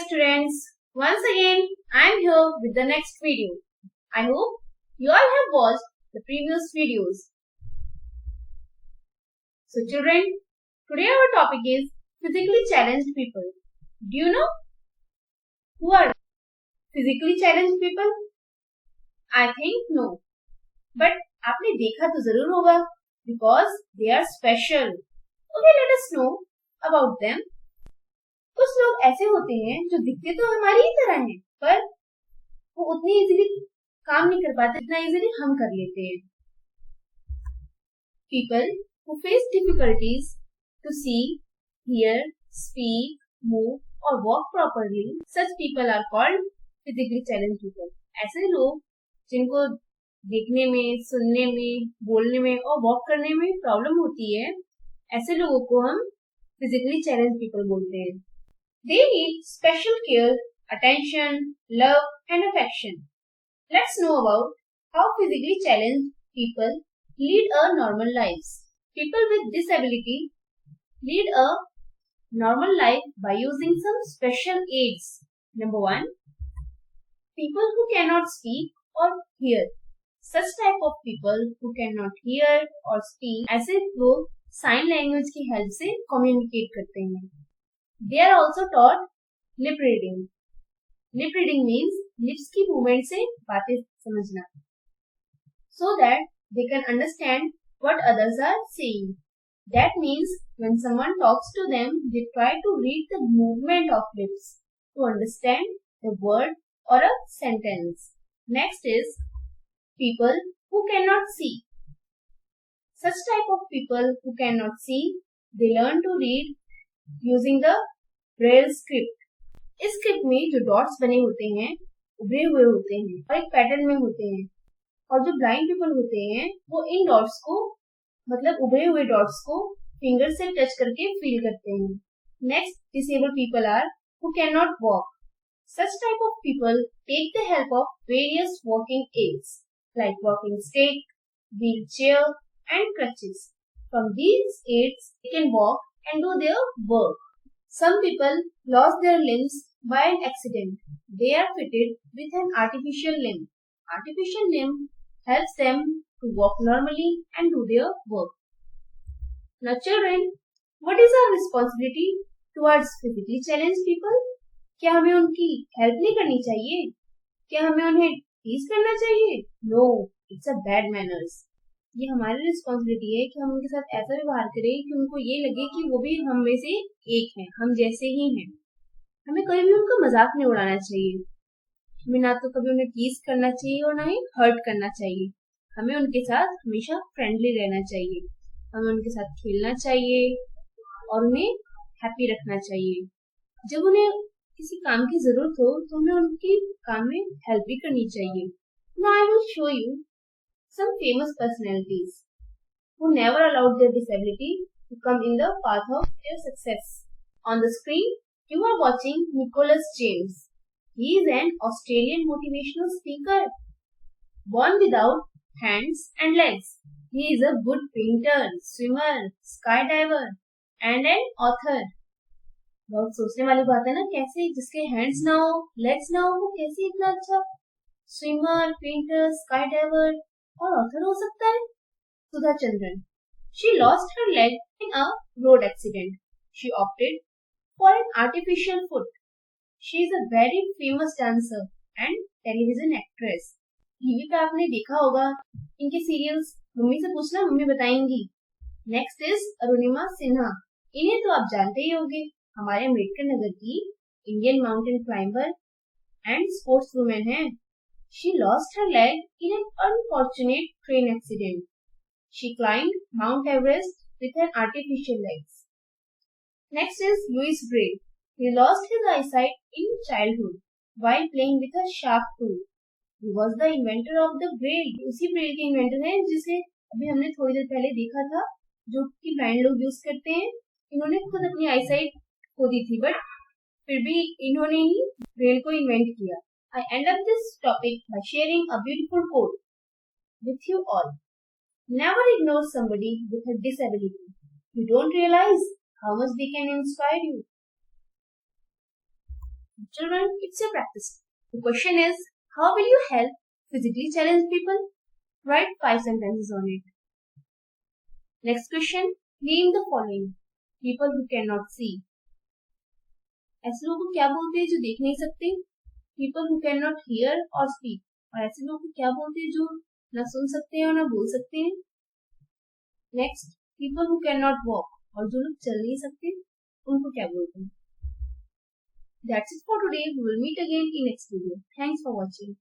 students, once again I am here with the next video. I hope you all have watched the previous videos. So children, today our topic is physically challenged people. Do you know who are physically challenged people? I think no. But आपने देखा तो जरूर होगा because they are special. Okay, let us know about them. कुछ लोग ऐसे होते हैं जो दिखते तो हमारी ही तरह हैं, पर वो उतनी इजीली काम नहीं कर पाते जितना इजीली हम कर लेते हैं. People who face difficulties to see, hear, speak, move or walk properly, such people are called physically challenged people. ऐसे लोग जिनको देखने में, सुनने में, बोलने में और वॉक करने में प्रॉब्लम होती है, ऐसे लोगों को हम physically challenged people बोलते हैं. They need special care, attention, love and affection. Let's know about how physically challenged people lead a normal lives. People with disability lead a normal life by using some special aids. Number 1. People who cannot speak or hear. Such type of people who cannot hear or speak, ऐसे लोग sign language की help से communicate करते हैं. They are also taught lip reading. Lip reading means lips की movement से बातें समझना, so that they can understand what others are saying. That means when someone talks to them, they try to read the movement of lips to understand the word or a sentence. Next is people who cannot see. Such type of people who cannot see, they learn to read using the Braille script. इस script में जो dots बने होते हैं उभरे हुए होते हैं और एक पैटर्न में होते हैं, और जो ब्लाइंड पीपल होते हैं वो इन डॉट्स को, मतलब उभरे हुए डॉट्स को फिंगर से टच करके फील करते हैं. Next, disabled people are who can not walk. Such type of people take the help of various walking aids like walking stick, wheel chair and crutches. From these aids they can walk and do their work. Some people lost their limbs by an accident. They are fitted with an artificial limb. Artificial limb helps them to walk normally and do their work. Now children, what is our responsibility towards physically challenged people? क्या हमें उनकी help नहीं करनी चाहिए? क्या हमें उन्हें tease करना चाहिए? No, it's a bad manners. ये हमारी रिस्पॉन्सिबिलिटी है कि हम उनके साथ ऐसा व्यवहार करें कि उनको ये लगे कि वो भी हम में से एक हैं, हम जैसे ही हैं. हमें कभी भी उनका मजाक नहीं उड़ाना चाहिए. हमें ना तो कभी उन्हें टीज करना चाहिए और ना ही हर्ट करना चाहिए. हमें उनके साथ हमेशा फ्रेंडली रहना चाहिए. हमें उनके साथ खेलना चाहिए और उन्हें हैप्पी रखना चाहिए. जब उन्हें किसी काम की जरूरत हो तो हमें उनकी काम में हेल्प भी करनी चाहिए. Now I will show you some famous personalities who never allowed their disability to come in the path of their success. On the screen, you are watching Nicholas James. He is an Australian motivational speaker. Born without hands and legs, he is a good painter, swimmer, skydiver, and an author. बहुत सोचने वाली बात है ना, कैसे जिसके hands ना हो, लेग्स ना हो, वो कैसे इतना अच्छा स्विमर, पेंटर, स्काईडाइवर और ऑथर हो सकता है? Sudha Chandran. She lost her leg in a road accident. She opted for an artificial foot. She is a very famous dancer and television actress. TV पे आपने देखा होगा इनके सीरियल्स. मम्मी से पूछना, मम्मी बताएंगी. Next is Arunima Sinha. इन्हें तो आप जानते ही होंगे, हमारे अम्बेडकर नगर की Indian mountain climber and sports women है. She lost her leg in an unfortunate train accident. She climbed Mount Everest with an artificial legs. Next is Louis Braille. He lost his eyesight in childhood while playing with a sharp tool. He was the inventor of the Braille. उसी Braille के inventor हैं जिसे अभी हमने थोड़ी देर पहले देखा था, जो कि ब्लाइंड लोग यूज करते हैं. इन्होंने खुद अपनी आईसाइट खो दी थी, बट फिर भी इन्होंने ही Braille को इन्वेंट किया. I end up this topic by sharing a beautiful quote with you all. Never ignore somebody with a disability. You don't realize how much they can inspire you. Children, it's a practice. The question is, how will you help physically challenged people? Write 5 sentences on it. Next question, name the following people who cannot see. ऐसे लोगों को क्या बोलते हैं जो देख नहीं सकते? People who cannot hear or speak. और ऐसे लोगों को क्या बोलते हैं जो ना सुन सकते हैं और ना बोल सकते हैं? Next, people who cannot walk. और जो लोग चल नहीं सकते उनको क्या बोलते हैं? That's it for today. We will meet again in next video. Thanks for watching.